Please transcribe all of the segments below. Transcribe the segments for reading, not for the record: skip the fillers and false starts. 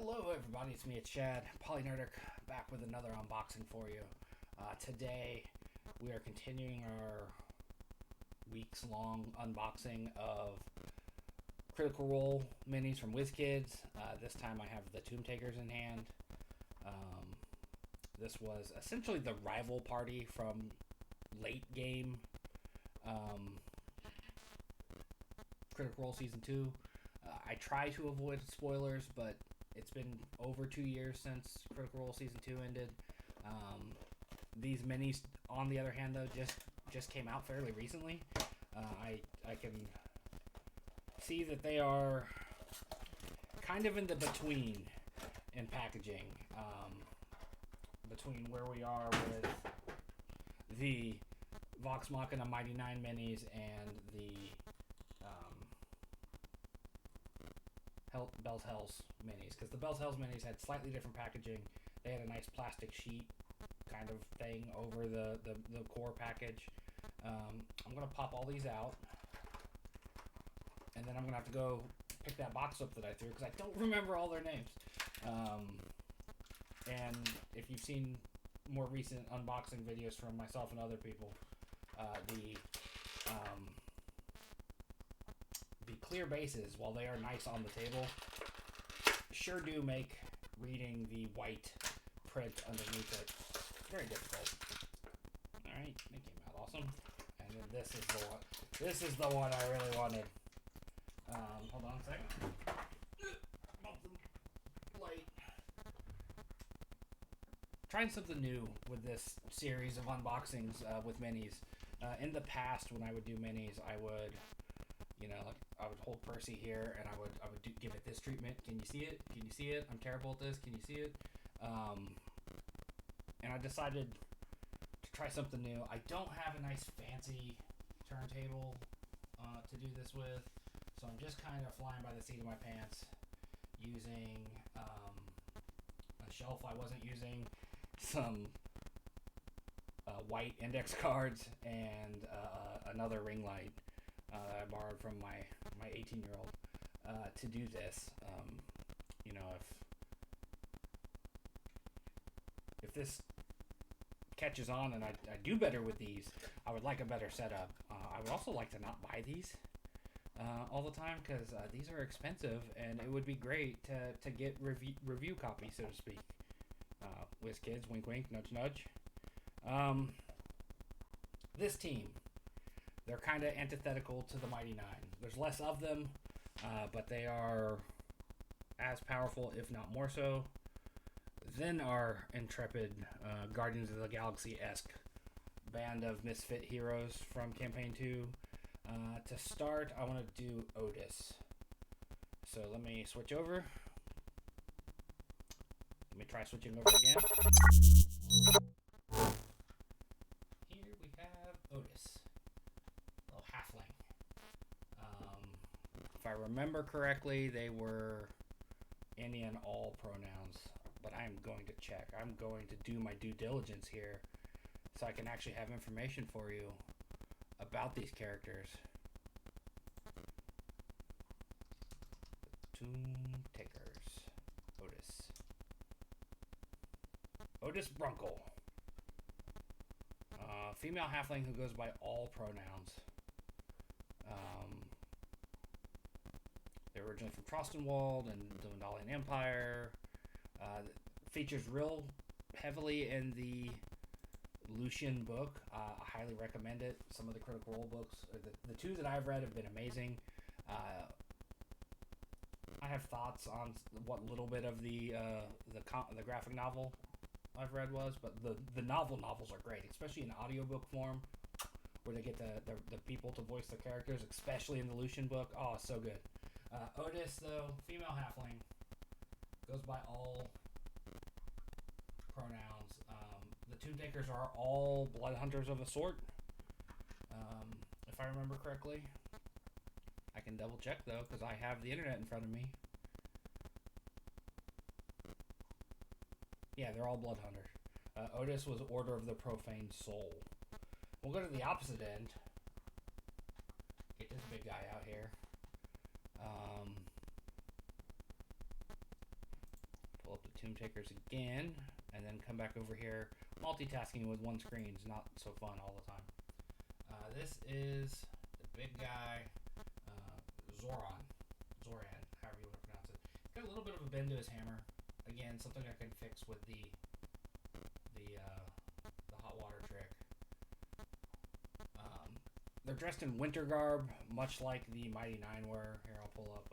Hello everybody, it's me, it's Chad, Polynerdic, back with another unboxing for you. Today, we are continuing our weeks-long unboxing of Critical Role minis from Wizkids. This time I have the Tombtakers in hand. This was essentially the rival party from late game Critical Role Season 2. I try to avoid spoilers, but it's been over 2 years since Critical Role Season 2 ended. These minis, on the other hand, though, just came out fairly recently. I can see that they are kind of in the between in packaging, between where we are with the Vox Machina Mighty Nein minis and the Bell's Hells minis, because the Bell's Hells minis had slightly different packaging. They had a nice plastic sheet kind of thing over the core package. I'm going to pop all these out, and then I'm going to have to go pick that box up that I threw, because I don't remember all their names. And if you've seen more recent unboxing videos from myself and other people, the clear bases, while they are nice on the table, sure do make reading the white print underneath it very difficult. Alright, they came out awesome. And then this is the one. This is the one I really wanted. Hold on a second. Light. Trying something new with this series of unboxings with minis. In the past, when I would do minis, I would, I would hold Percy here, and I would give it this treatment. Can you see it? Can you see it? I'm terrible at this. Can you see it? And I decided to try something new. I don't have a nice fancy turntable to do this with, so I'm just kind of flying by the seat of my pants, using a shelf I wasn't using, some white index cards, and another ring light that I borrowed from my 18-year-old to do this. If this catches on and I do better with these, I would like a better setup. I would also like to not buy these all the time, because these are expensive, and it would be great to get review copies, so to speak. Wizkids, wink wink, nudge nudge. This team, they're kind of antithetical to the Mighty Nein. There's less of them, but they are as powerful, if not more so, than our intrepid Guardians of the Galaxy-esque band of misfit heroes from Campaign 2. To start, I want to do Otis. So let me switch over. Let me try switching over again. Here we have Otis. Little halfling. If I remember correctly, they were any and all pronouns, but I'm going to check. I'm going to do my due diligence here so I can actually have information for you about these characters. Tombtakers. Otis Brunkle. Female halfling who goes by all pronouns. They're originally from Trostenwald and the Wendalian Empire. Features real heavily in the Lucian book. I highly recommend it. Some of the Critical Role books, the two that I've read, have been amazing. I have thoughts on what little bit of the graphic novel I've read was, but the novels are great, especially in audiobook form, where they get the people to voice their characters, especially in the Lucian book. Oh, it's so good. Otis, though, female halfling, goes by all pronouns. The Tombtakers are all blood hunters of a sort, if I remember correctly. I can double check, though, because I have the internet in front of me. Yeah, they're all blood hunters. Otis was Order of the Profane Soul. We'll go to the opposite end. Get this big guy out here. Pull up the Tombtakers again, and then come back over here. Multitasking with one screen is not so fun all the time. This is the big guy, Zoran, however you want to pronounce it. Got a little bit of a bend to his hammer. Again, something I can fix with the hot water trick. They're dressed in winter garb, much like the Mighty Nein were. Here, I'll pull up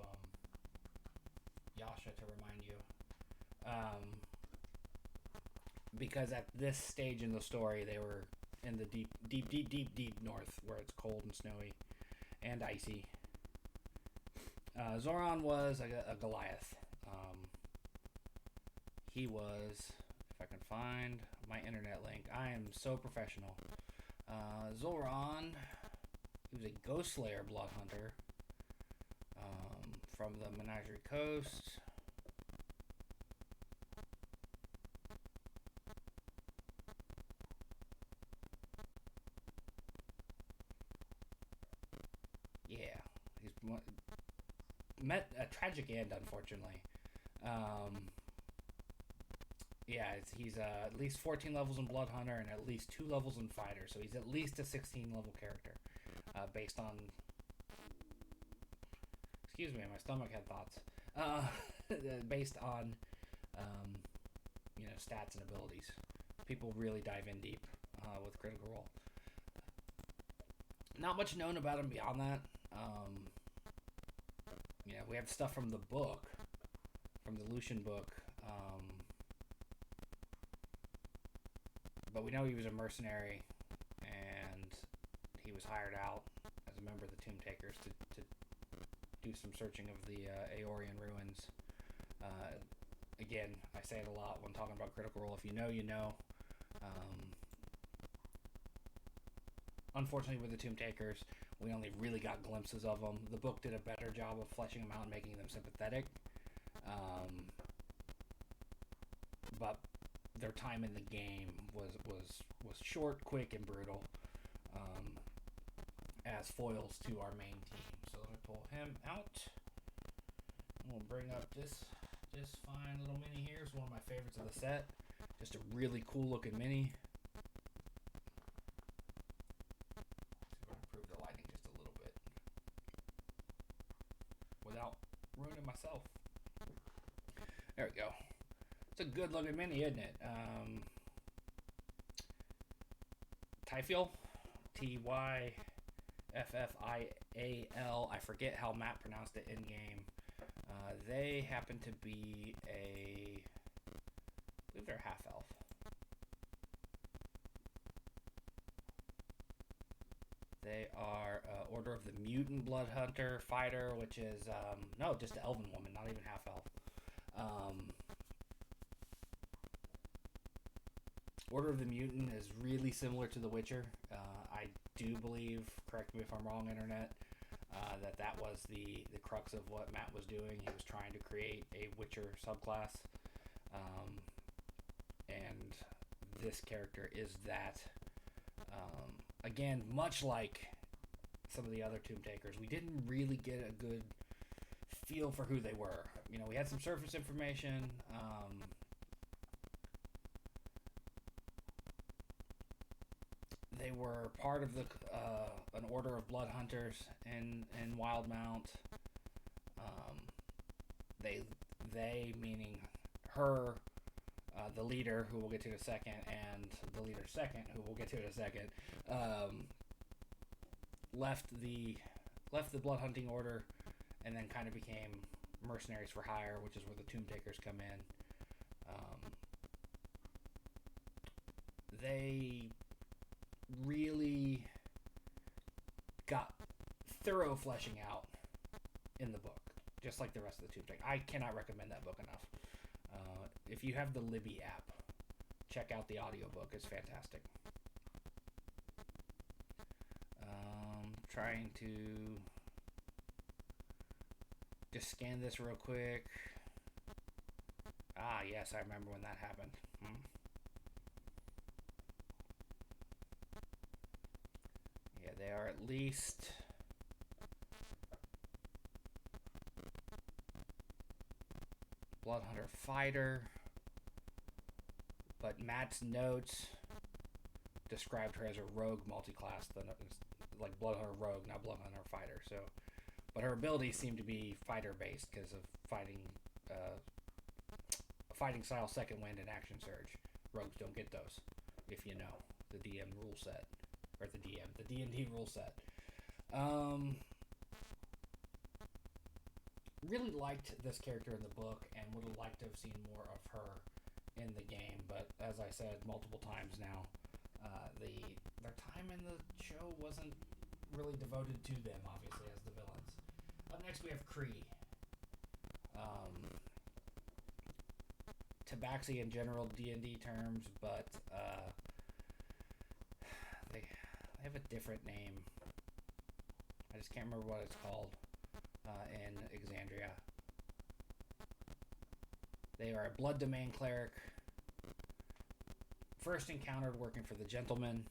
Yasha to remind you. Because at this stage in the story, they were in the deep north, where it's cold and snowy and icy. Zoran was a Goliath. He was, if I can find my internet link, I am so professional. Zoran, he was a Ghost Slayer blood hunter from the Menagerie Coast. Yeah, he's met a tragic end, unfortunately. Yeah, he's at least 14 levels in Blood Hunter and at least 2 levels in Fighter, so he's at least a 16 level character, based on... Excuse me, my stomach had thoughts. Based on, stats and abilities. People really dive in deep with Critical Role. Not much known about him beyond that. We have stuff from the book, from the Lucian book, but we know he was a mercenary, and he was hired out as a member of the Tombtakers to do some searching of the Aeorian ruins. Again, I say it a lot when talking about Critical Role. If you know, you know. Unfortunately, with the Tombtakers, we only really got glimpses of them. The book did a better job of fleshing them out and making them sympathetic. But their time in the game was short, quick, and brutal, as foils to our main team. So let me pull him out. We'll bring up this fine little mini here. It's one of my favorites of the set. Just a really cool looking mini. Improve the lighting just a little bit without ruining myself. There we go. It's a good looking mini, isn't it? Typhial, Tyffial. I forget how Matt pronounced it in game. They happen to be I believe they're half elf. They are Order of the Mutant Blood Hunter Fighter, which is no, just an elven woman, not even half elf. Order of the Mutant is really similar to The Witcher. I do believe, correct me if I'm wrong, Internet, that was the crux of what Matt was doing. He was trying to create a Witcher subclass. And this character is that. Again, much like some of the other Tombtakers, we didn't really get a good feel for who they were. We had some surface information. They were part of an order of blood hunters in Wildmount. They meaning her, the leader, who we'll get to in a second, and the leader's second, who we'll get to in a second, left the blood hunting order, and then kind of became mercenaries for hire, which is where the Tombtakers come in. They really got thorough fleshing out in the book, just like the rest of the Tombtakers. I cannot recommend that book enough. If you have the Libby app, check out the audiobook. It's fantastic. Trying to just scan this real quick. Ah, yes, I remember when that happened. Yeah, they are at least... Bloodhunter fighter. But Matt's notes described her as a rogue multi-class, like Bloodhunter rogue, not Bloodhunter fighter. So, but her abilities seem to be fighter based because of fighting style, second wind, and action surge. Rogues don't get those, if you know the DM rule set, or the D&D rule set. Really liked this character in the book, and would have liked to have seen more of her in the game. But as I said multiple times now, their time in the show wasn't really devoted to them, obviously, as the villains. Up next, we have Kree. Tabaxi in general D&D terms, but they have a different name. I just can't remember what it's called in Exandria. They are a blood domain cleric. First encountered working for the Gentleman.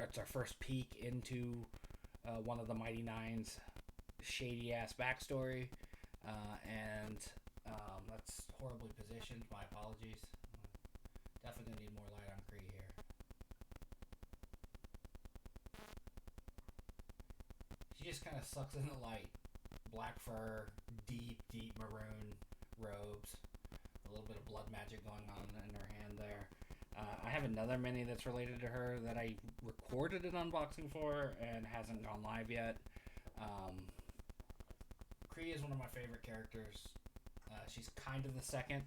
It's our first peek into one of the Mighty Nein's shady ass backstory. And that's horribly positioned. My apologies. Definitely gonna need more light on Kree here. She just kind of sucks in the light. Black fur, deep maroon robes. A little bit of blood magic going on in her hand there. I have another mini that's related to her that I recorded an unboxing for and hasn't gone live yet. Kree is one of my favorite characters. She's kind of the second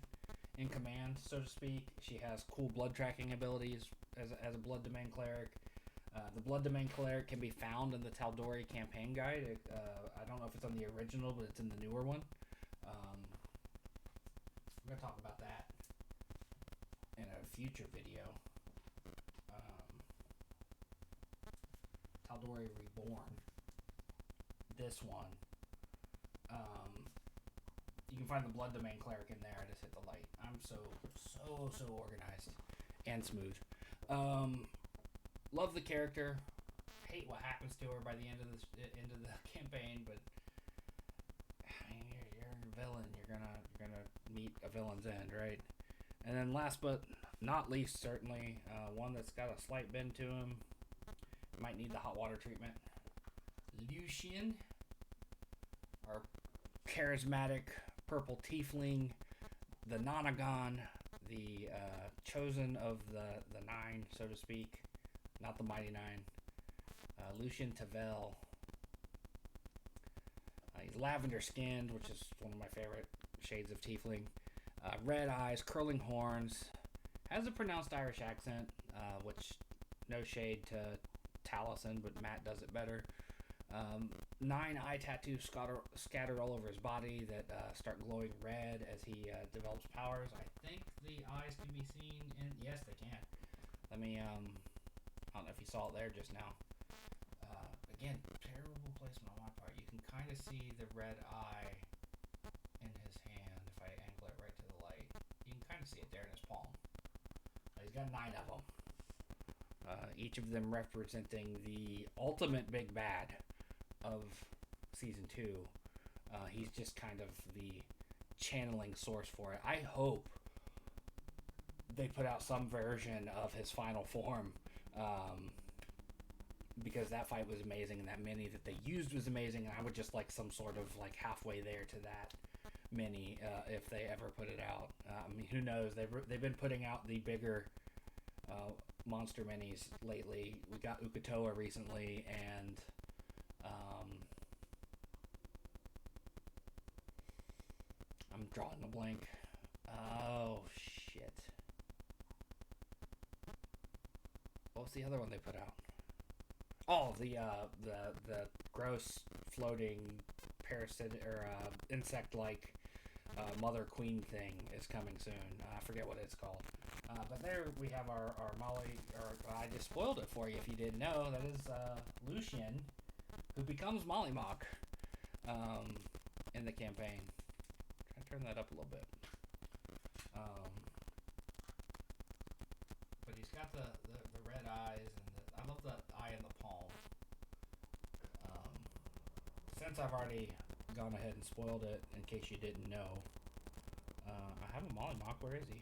in command, so to speak. She has cool blood tracking abilities as a blood domain cleric. The blood domain cleric can be found in the Tal'Dorei campaign guide. I don't know if it's on the original, but it's in the newer one. We're going to talk about that in a future video. Tal'Dorei Reborn. This one. You can find the blood domain cleric in there. I just hit the light. I'm so organized and smooth. Love the character. Hate what happens to her by the end of the campaign, but I mean, you're a villain. You're gonna meet a villain's end, right? And then last but not least, certainly one that's got a slight bend to him. Might need the hot water treatment. Lucian, our charismatic purple tiefling, the Nonagon, the chosen of the Nine, so to speak, not the Mighty Nein. Lucian Tavel. He's lavender skinned, which is one of my favorite shades of tiefling. Red eyes, curling horns, has a pronounced Irish accent, which no shade to Taliesin, but Matt does it better. 9 eye tattoos scattered all over his body that start glowing red as he develops powers. I think the eyes can be seen in... Yes, they can. Let me... I don't know if you saw it there just now. Again, terrible placement on my part. You can kind of see the red eye in his hand if I angle it right to the light. You can kind of see it there in his palm. He's got 9 of them. Each of them representing the ultimate big bad of season 2. He's just kind of the channeling source for it. I hope they put out some version of his final form, because that fight was amazing, and that mini that they used was amazing, and I would just like some sort of like halfway there to that mini if they ever put it out. I mean, who knows? They've been putting out the bigger monster minis lately. We got Ukatoa recently, and I'm drawing a blank. Oh shit! What was the other one they put out? Oh, the gross floating parasite or insect-like mother queen thing is coming soon. I forget what it's called. But there we have our Molly, or I just spoiled it for you if you didn't know. That is Lucian, who becomes Molly Mock in the campaign. Try to turn that up a little bit. But he's got the red eyes, and I love the eye in the palm. Since I've already gone ahead and spoiled it in case you didn't know. I have a Mollymawk. Where is he?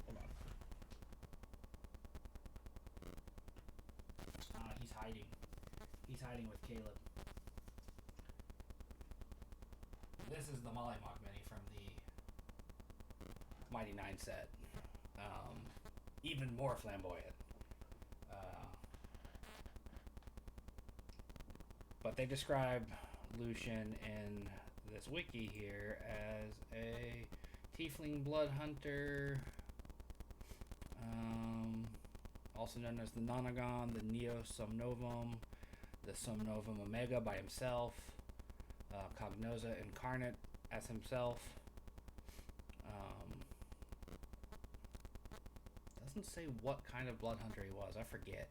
Hold on. He's hiding. He's hiding with Caleb. This is the Mollymawk mini from the Mighty Nein set. Even more flamboyant. But they describe Lucian in this wiki here as a tiefling blood hunter, also known as the Nonagon, the Neo Somnovum, the Somnovum Omega by himself, Cognosa incarnate as himself. Doesn't say what kind of blood hunter he was. I forget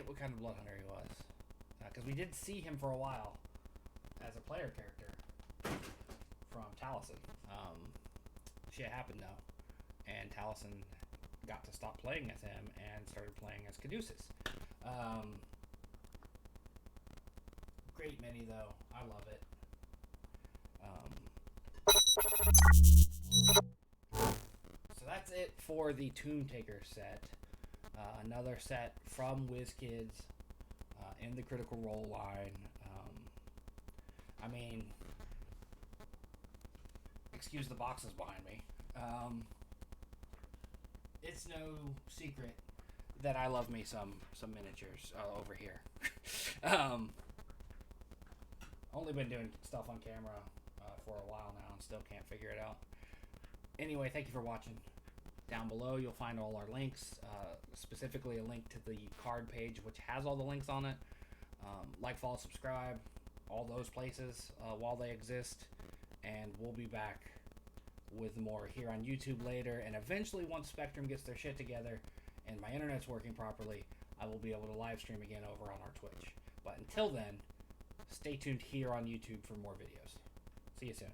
what kind of blood hunter he was, because we did see him for a while as a player character from Taliesin. Shit happened though, and Taliesin got to stop playing as him and started playing as Caduceus. Great mini though, I love it. So that's it for the Tombtakers set. Another set from Wizkids in the Critical Role line. I mean, excuse the boxes behind me. It's no secret that I love me some miniatures over here. Only been doing stuff on camera for a while now and still can't figure it out. Anyway, thank you for watching. Down below you'll find all our links, specifically a link to the card page which has all the links on it. Like, follow, subscribe, all those places while they exist, and we'll be back with more here on YouTube later, and eventually once Spectrum gets their shit together and my internet's working properly, I will be able to live stream again over on our Twitch. But until then, stay tuned here on YouTube for more videos. See you soon.